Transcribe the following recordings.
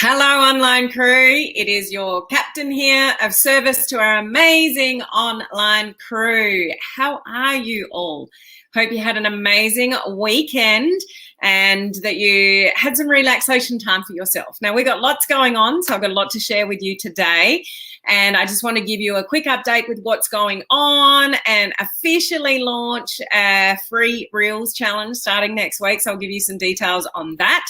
Hello, online crew. It is your captain here of service to our amazing online crew. How are you all? Hope you had an amazing weekend and that you had some relaxation time for yourself. Now, we've got lots going on, so I've got a lot to share with you today. And I just want to give you a quick update with what's going on and officially launch a free Reels challenge starting next week. So I'll give you some details on that.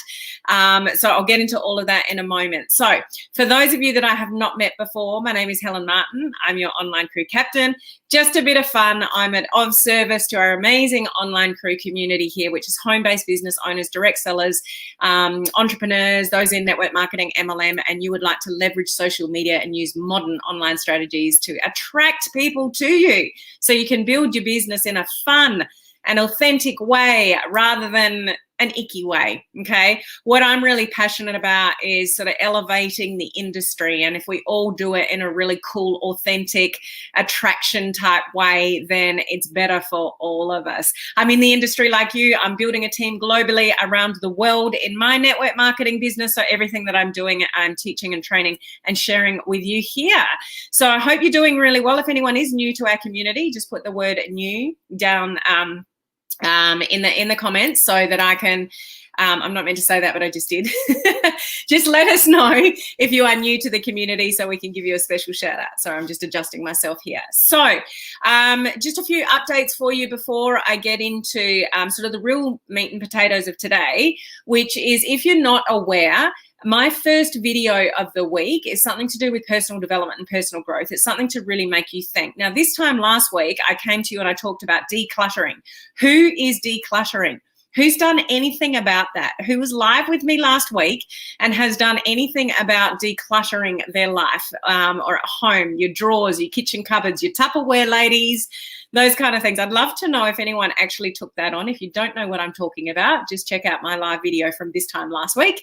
So I'll get into all of that in a moment. So for those of you that I have not met before, my name is Helen Martin. I'm your online crew captain. Just a bit of fun. I'm of service to our amazing online crew community here, which is home-based business owners, direct sellers, entrepreneurs, those in network marketing, MLM, and you would like to leverage social media and use modern online strategies to attract people to you so you can build your business in a fun and authentic way rather than an icky way, okay? What I'm really passionate about is sort of elevating the industry, and if we all do it in a really cool, authentic, attraction type way, then it's better for all of us. I'm in the industry like you. I'm building a team globally around the world in my network marketing business, so everything that I'm doing, I'm teaching and training and sharing with you here. So I hope you're doing really well. If anyone is new to our community, just put the word new down in the comments so that I can, I'm not meant to say that, but I just did. Just let us know if you are new to the community so we can give you a special shout out. So I'm just adjusting myself here. So just a few updates for you before I get into sort of the real meat and potatoes of today, which is, if you're not aware, my first video of the week is something to do with personal development and personal growth. It's something to really make you think. Now, this time last week, I came to you and I talked about decluttering. Who is decluttering? Who's done anything about that? Who was live with me last week and has done anything about decluttering their life or at home, your drawers, your kitchen cupboards, your Tupperware, ladies, those kind of things? I'd love to know if anyone actually took that on. If you don't know what I'm talking about, just check out my live video from this time last week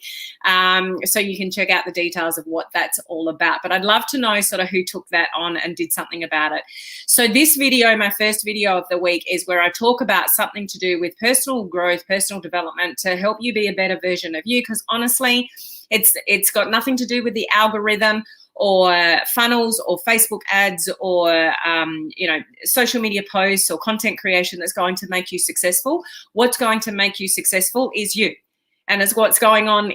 so you can check out the details of what that's all about. But I'd love to know sort of who took that on and did something about it. So this video, my first video of the week, is where I talk about something to do with personal growth, personal development, to help you be a better version of you, because honestly, it's got nothing to do with the algorithm or funnels or Facebook ads or social media posts or content creation that's going to make you successful. What's going to make you successful is you. And it's what's going on,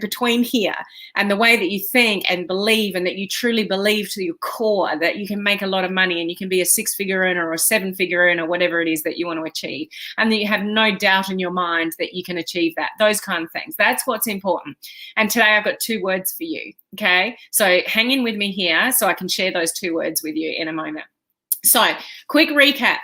between here and the way that you think and believe, and that you truly believe to your core that you can make a lot of money and you can be a 6-figure earner or a 7-figure earner, whatever it is that you want to achieve, and that you have no doubt in your mind that you can achieve that, those kind of things. That's what's important. And today I've got 2 words for you, okay? So hang in with me here so I can share those 2 words with you in a moment. So quick recap.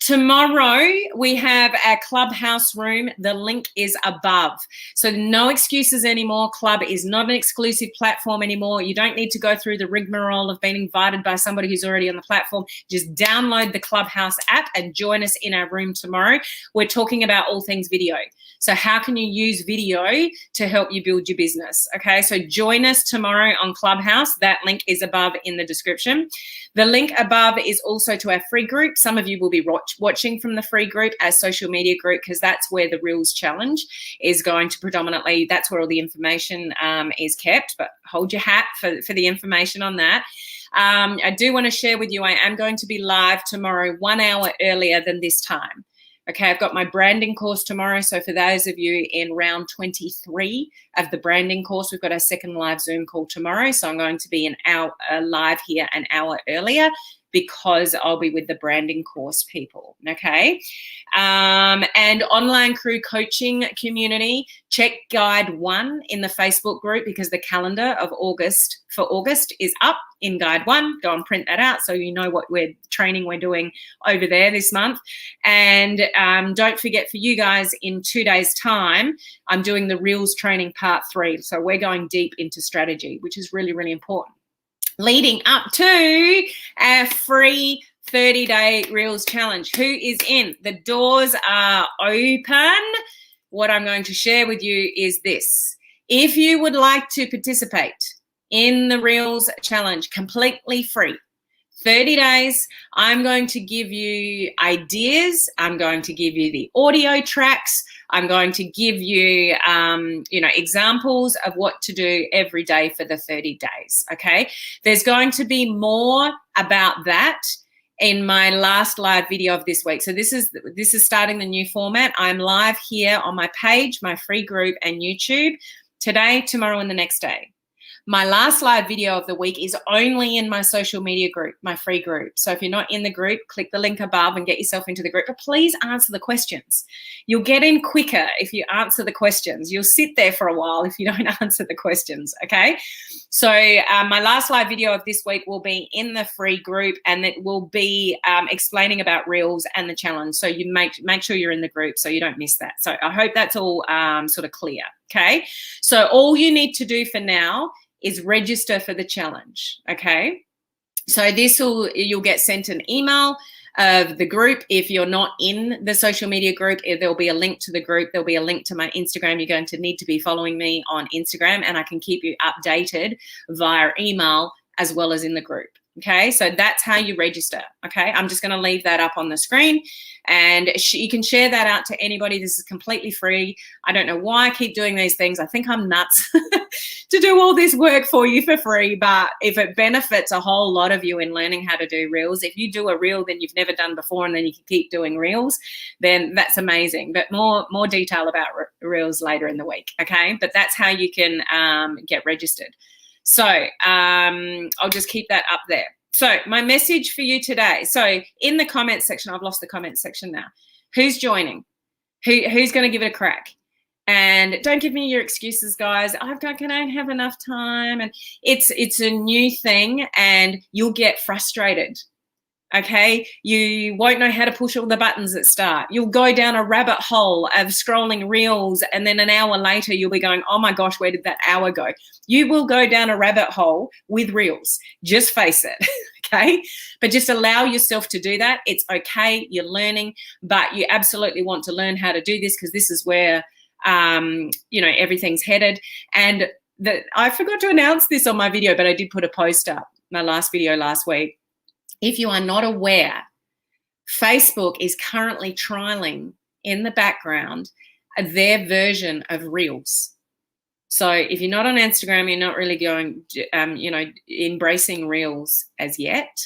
Tomorrow we have our Clubhouse room. The link is above. So no excuses anymore. Club is not an exclusive platform anymore. You don't need to go through the rigmarole of being invited by somebody who's already on the platform. Just download the Clubhouse app and join us in our room tomorrow. We're talking about all things video. So how can you use video to help you build your business? Okay, so join us tomorrow on Clubhouse. That link is above in the description. The link above is also to our free group. Some of you will be watching from the free group, our social media group, because that's where the Reels Challenge is going to predominantly, that's where all the information is kept, but hold your hat for the information on that. I do want to share with you, I am going to be live tomorrow 1 hour earlier than this time. Okay, I've got my branding course tomorrow. So for those of you in round 23 of the branding course, we've got our second live Zoom call tomorrow. So I'm going to be an hour live here an hour earlier, because I'll be with the branding course people, okay? And online crew coaching community, check guide 1 in the Facebook group, because the calendar of August is up in guide 1. Go and print that out so you know what training we're doing over there this month. And don't forget, for you guys, in 2 days' time, I'm doing the Reels training part 3. So we're going deep into strategy, which is really, really important, leading up to our free 30-day Reels challenge. Who is in? The doors are open. What I'm going to share with you is this. If you would like to participate in the Reels challenge completely free, 30 days, I'm going to give you ideas. I'm going to give you the audio tracks. I'm going to give you, examples of what to do every day for the 30 days, okay? There's going to be more about that in my last live video of this week. So this is starting the new format. I'm live here on my page, my free group, and YouTube today, tomorrow, and the next day. My last live video of the week is only in my social media group, my free group. So if you're not in the group, click the link above and get yourself into the group. But please answer the questions. You'll get in quicker if you answer the questions. You'll sit there for a while if you don't answer the questions, okay? So my last live video of this week will be in the free group, and it will be explaining about Reels and the challenge. So you make sure you're in the group so you don't miss that. So I hope that's all sort of clear, okay? So all you need to do for now is register for the challenge, okay? So you'll get sent an email of the group. If you're not in the social media group, there'll be a link to the group. There'll be a link to my Instagram. You're going to need to be following me on Instagram, and I can keep you updated via email as well as in the group. Okay, so that's how you register. Okay, I'm just going to leave that up on the screen, and you can share that out to anybody. This is completely free. I don't know why I keep doing these things. I think I'm nuts to do all this work for you for free, but if it benefits a whole lot of you in learning how to do Reels, if you do a Reel that you've never done before and then you can keep doing Reels, then that's amazing. But more detail about Reels later in the week. Okay, but that's how you can get registered. So I'll just keep that up there. So my message for you today. So in the comments section, I've lost the comments section now. Who's joining? Who's going to give it a crack? And don't give me your excuses, guys. I don't have enough time. And it's a new thing, and you'll get frustrated. Okay, you won't know how to push all the buttons at start. You'll go down a rabbit hole of scrolling Reels, and then an hour later you'll be going, oh my gosh, where did that hour go? You will go down a rabbit hole with Reels. Just face it, okay? But just allow yourself to do that. It's okay, you're learning, but you absolutely want to learn how to do this, because this is where everything's headed. And I forgot to announce this on my video, but I did put a post up, my last video last week. If you are not aware, Facebook is currently trialing in the background their version of Reels. So if you're not on Instagram, you're not really going, embracing Reels as yet,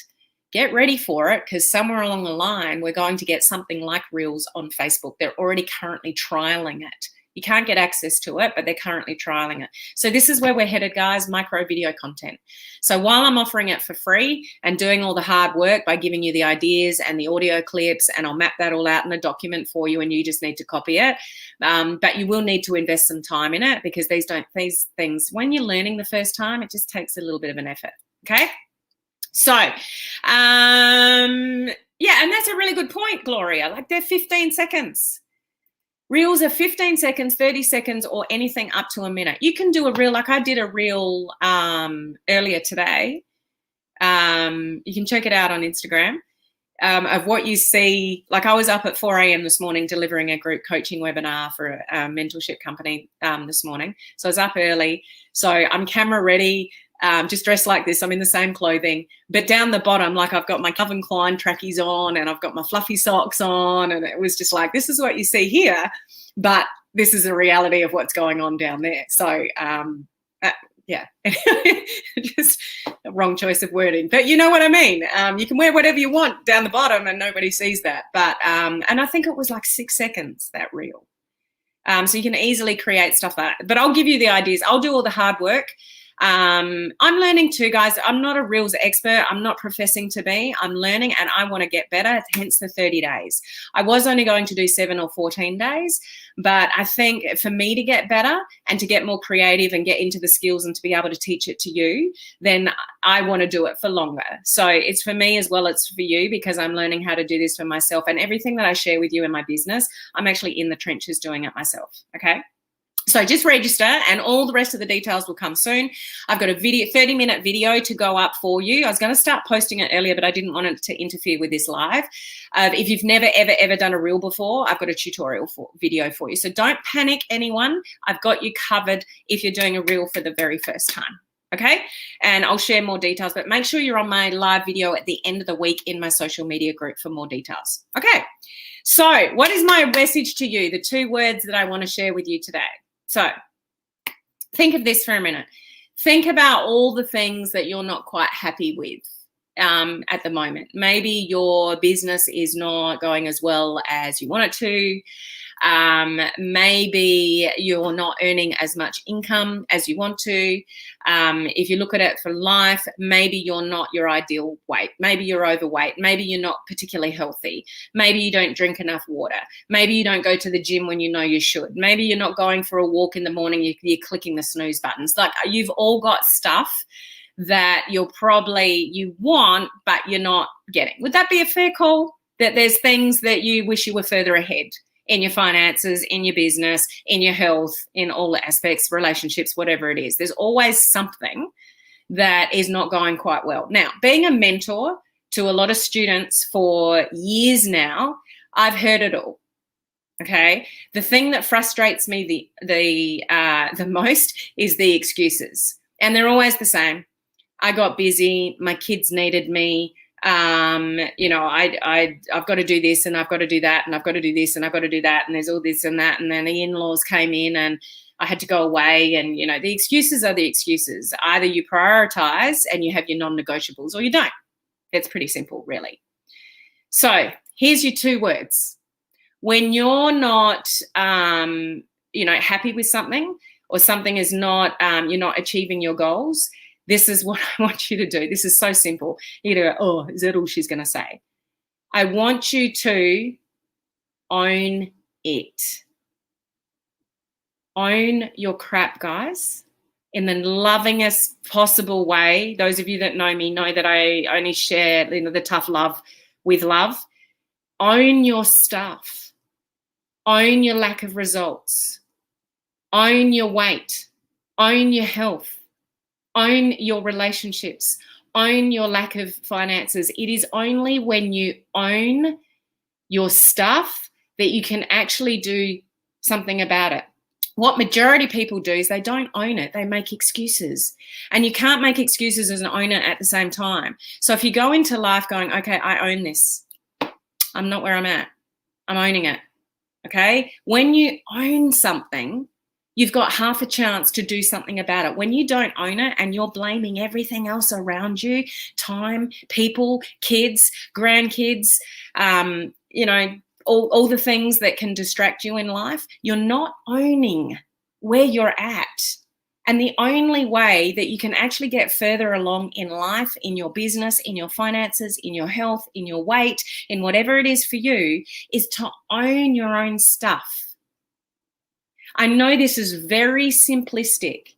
get ready for it, because somewhere along the line, we're going to get something like Reels on Facebook. They're already currently trialing it. You can't get access to it, but they're currently trialing it. So this is where we're headed, guys, micro video content. So while I'm offering it for free and doing all the hard work by giving you the ideas and the audio clips, and I'll map that all out in a document for you, and you just need to copy it. But you will need to invest some time in it, because these things, when you're learning the first time, it just takes a little bit of an effort, okay? So, and that's a really good point, Gloria. Like, they're 15 seconds. Reels are 15 seconds, 30 seconds, or anything up to a minute. You can do a reel, like I did a reel earlier today. You can check it out on Instagram, of what you see. Like, I was up at 4 a.m. this morning delivering a group coaching webinar for a mentorship company this morning. So I was up early. So I'm camera ready. Just dressed like this. I'm in the same clothing, but down the bottom, like, I've got my Calvin Klein trackies on, and I've got my fluffy socks on, and it was just like, this is what you see here, but this is the reality of what's going on down there. So, just a wrong choice of wording, but you know what I mean. You can wear whatever you want down the bottom, and nobody sees that. But and I think it was like 6 seconds, that reel. So you can easily create stuff like that. But I'll give you the ideas. I'll do all the hard work. I'm learning too, guys. I'm not a Reels expert. I'm not professing to be. I'm learning, and I want to get better, hence the 30 days. I was only going to do 7 or 14 days, but I think for me to get better and to get more creative and get into the skills and to be able to teach it to you, then I want to do it for longer. So it's for me as well, it's for you, because I'm learning how to do this for myself, and everything that I share with you in my business, I'm actually in the trenches doing it myself, okay? So just register, and all the rest of the details will come soon. I've got a 30-minute video to go up for you. I was going to start posting it earlier, but I didn't want it to interfere with this live. If you've never, ever done a reel before, I've got a tutorial video for you. So don't panic, anyone. I've got you covered if you're doing a reel for the very first time. Okay, and I'll share more details, but make sure you're on my live video at the end of the week in my social media group for more details. Okay, so what is my message to you? The 2 words that I want to share with you today. So think of this for a minute. Think about all the things that you're not quite happy with at the moment. Maybe your business is not going as well as you want it to. Maybe you're not earning as much income as you want to. If you look at it for life, maybe you're not your ideal weight. Maybe you're overweight. Maybe you're not particularly healthy. Maybe you don't drink enough water. Maybe you don't go to the gym when you know you should. Maybe you're not going for a walk in the morning. You're clicking the snooze buttons. Like, you've all got stuff that you want, but you're not getting. Would that be a fair call? That there's things that you wish you were further ahead in your finances, in your business, in your health, in all the aspects, relationships, whatever it is. There's always something that is not going quite well. Now, being a mentor to a lot of students for years now, I've heard it all. Okay. The thing that frustrates me the most is the excuses. And they're always the same. I got busy, my kids needed me. I've got to do this and I've got to do that and I've got to do this and I've got to do that, and there's all this and that, and then the in-laws came in and I had to go away, and the excuses are the excuses. Either you prioritize and you have your non-negotiables, or you don't. It's pretty simple, really. So here's your 2 words. When you're not happy with something, or something is not you're not achieving your goals, this is what I want you to do. This is so simple. You're going to go, oh, is that all she's going to say? I want you to own it. Own your crap, guys, in the lovingest possible way. Those of you that know me know that I only share the tough love with love. Own your stuff. Own your lack of results. Own your weight. Own your health. Own your relationships. Own your lack of finances. It is only when you own your stuff that you can actually do something about it. What majority of people do is they don't own it. They make excuses. And you can't make excuses and own it at the same time. So if you go into life going, okay, I own this. I'm not where I'm at. I'm owning it. Okay? When you own something, you've got half a chance to do something about it. When you don't own it and you're blaming everything else around you, time, people, kids, grandkids, all the things that can distract you in life, you're not owning where you're at. And the only way that you can actually get further along in life, in your business, in your finances, in your health, in your weight, in whatever it is for you, is to own your own stuff. I know this is very simplistic,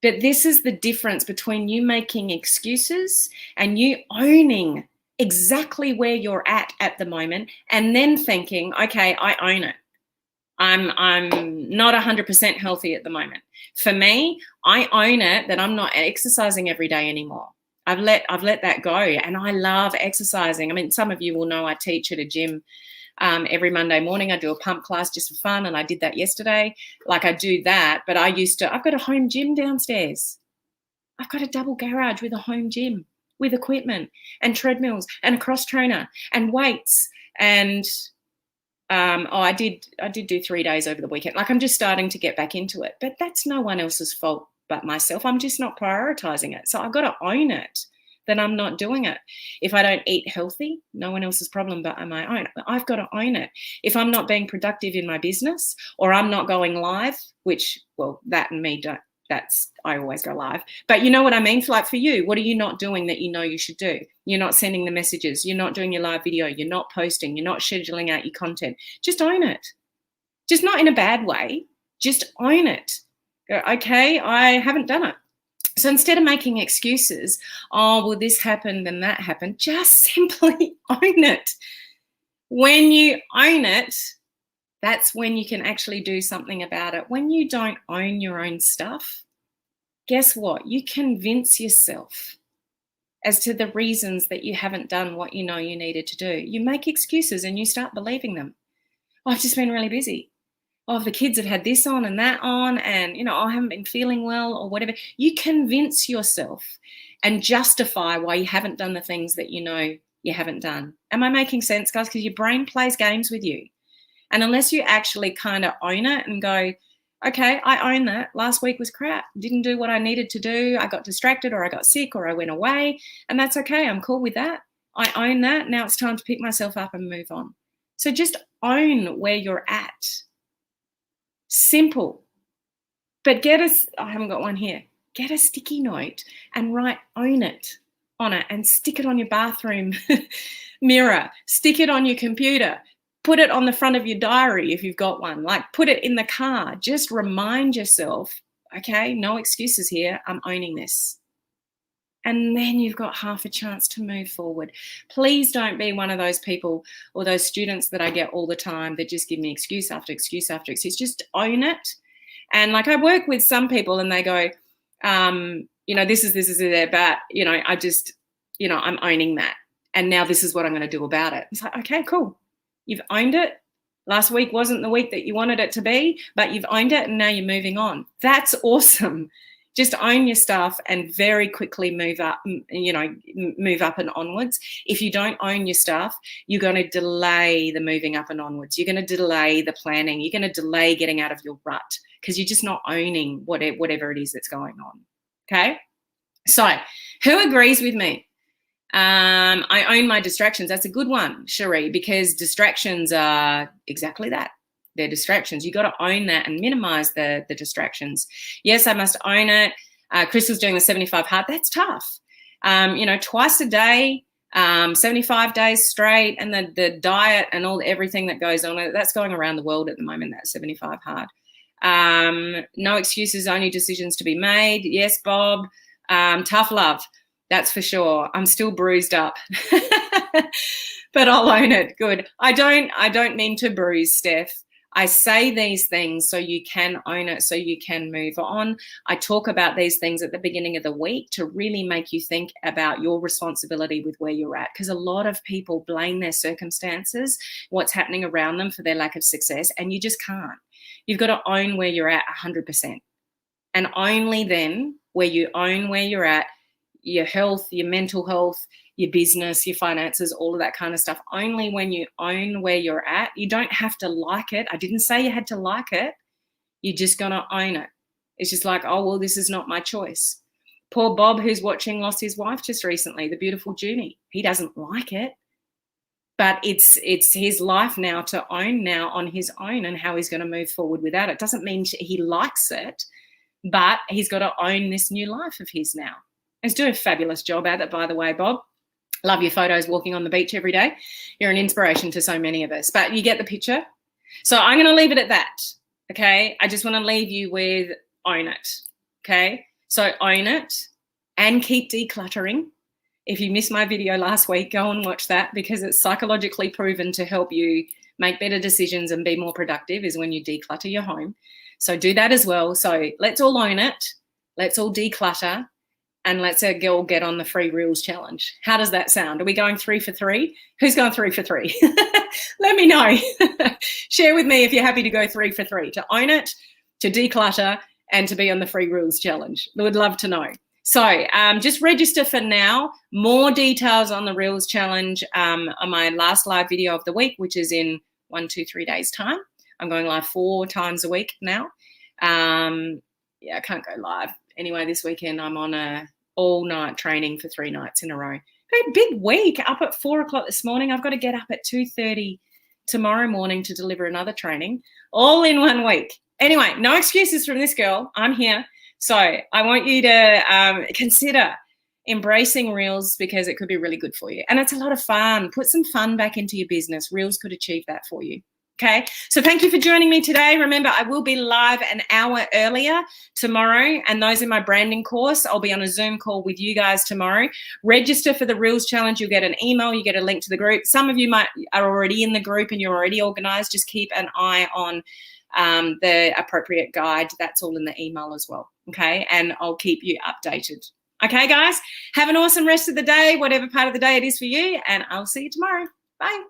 but this is the difference between you making excuses and you owning exactly where you're at the moment, and then thinking, okay, I own it. I'm not 100% healthy at the moment. For me, I own it that I'm not exercising every day anymore. I've let that go, and I love exercising. I mean, some of you will know I teach at a gym. Every Monday morning I do a pump class just for fun, and I did that yesterday. Like, I do that, but I've got a home gym downstairs. I've got a double garage with a home gym with equipment and treadmills and a cross trainer and weights. And I did do 3 days over the weekend. Like, I'm just starting to get back into it, but that's no one else's fault but myself. I'm just not prioritizing it. So I've got to own it that I'm not doing it. If I don't eat healthy, no one else's problem but my own. I've got to own it. If I'm not being productive in my business, or I'm not going live, which, well, that and me don't, I always go live. But you know what I mean? Like, for you, what are you not doing that you know you should do? You're not sending the messages. You're not doing your live video. You're not posting. You're not scheduling out your content. Just own it. Just not in a bad way. Just own it. Go, okay, I haven't done it. So instead of making excuses, oh, well, this happened and that happened, just simply own it. When you own it, that's when you can actually do something about it. When you don't own your own stuff, guess what? You convince yourself as to the reasons that you haven't done what you know you needed to do. You make excuses and you start believing them. Oh, I've just been really busy. oh, the kids have had this on and that on, and, you know, I haven't been feeling well or whatever. You convince yourself and justify why you haven't done the things that you know you haven't done. Am I making sense, guys? Because your brain plays games with you. And unless you actually kind of own it and go, okay, I own that. Last week was crap. Didn't do what I needed to do. I got distracted, or I got sick, or I went away. And that's okay. I'm cool with that. I own that. Now it's time to pick myself up and move on. So just own where you're at. Simple. But I haven't got one here. Get a sticky note and write own it on it and stick it on your bathroom mirror. Stick it on your computer. Put it on the front of your diary if you've got one. Like, put it in the car. Just remind yourself, okay, no excuses here. I'm owning this. And then you've got half a chance to move forward. Please don't be one of those people or those students that I get all the time that just give me excuse after excuse after excuse. Just own it. And like, I work with some people and they go, you know, this is there, but, you know, I just, you know, I'm owning that. And now this is what I'm going to do about it. It's like, okay, cool. You've owned it. Last week wasn't the week that you wanted it to be, but you've owned it and now you're moving on. That's awesome. Just own your stuff and very quickly move up, you know, move up and onwards. If you don't own your stuff, you're going to delay the moving up and onwards. You're going to delay the planning. You're going to delay getting out of your rut because you're just not owning whatever it is that's going on. Okay? So who agrees with me? I own my distractions. That's a good one, Cherie, because distractions are exactly that. They're distractions. You got to own that and minimize the distractions. Yes, I must own it. Crystal's doing the 75 hard. That's tough. You know, twice a day, 75 days straight, and the diet and everything that goes on. That's going around the world at the moment, that 75 hard. No excuses, only decisions to be made. Yes, Bob. Tough love. That's for sure. I'm still bruised up, but I'll own it. Good. I don't mean to bruise, Steph. I say these things so you can own it, so you can move on. I talk about these things at the beginning of the week to really make you think about your responsibility with where you're at, because a lot of people blame their circumstances, what's happening around them, for their lack of success, and you just can't. You've got to own where you're at 100%. And only then, where you own where you're at, your health, your mental health, your business, your finances, all of that kind of stuff. Only when you own where you're at, you don't have to like it. I didn't say you had to like it. You're just going to own it. It's just like, oh, well, this is not my choice. Poor Bob, who's watching, lost his wife just recently, the beautiful Junie. He doesn't like it, but it's his life now to own now on his own and how he's going to move forward without it. Doesn't mean he likes it, but he's got to own this new life of his now. He's doing a fabulous job at it, by the way, Bob. Love your photos walking on the beach every day. You're an inspiration to so many of us, but you get the picture. So I'm going to leave it at that, okay? I just want to leave you with own it, okay? So own it and keep decluttering. If you missed my video last week, go and watch that, because it's psychologically proven to help you make better decisions and be more productive is when you declutter your home. So do that as well. So let's all own it. Let's all declutter. And let's all get on the free reels challenge. How does that sound? Are we going 3 for 3? Who's going 3 for 3? Let me know. Share with me if you're happy to go 3 for 3, to own it, to declutter, and to be on the free reels challenge. I would love to know. So just register for now. More details on the reels challenge on my last live video of the week, which is in 3 days time. I'm going live 4 times a week now. Yeah, I can't go live. Anyway, this weekend I'm on a all-night training for 3 nights in a row. Very big week. Up at 4 o'clock this morning. I've got to get up at 2:30 tomorrow morning to deliver another training, all in 1 week. Anyway, no excuses from this girl. I'm here. So I want you to consider embracing Reels, because it could be really good for you. And it's a lot of fun. Put some fun back into your business. Reels could achieve that for you. Okay, so thank you for joining me today. Remember, I will be live an hour earlier tomorrow, and those in my branding course, I'll be on a Zoom call with you guys tomorrow. Register for the Reels Challenge. You'll get an email. You get a link to the group. Some of you are already in the group and you're already organized. Just keep an eye on the appropriate guide. That's all in the email as well. Okay, and I'll keep you updated. Okay, guys, have an awesome rest of the day, whatever part of the day it is for you, and I'll see you tomorrow. Bye.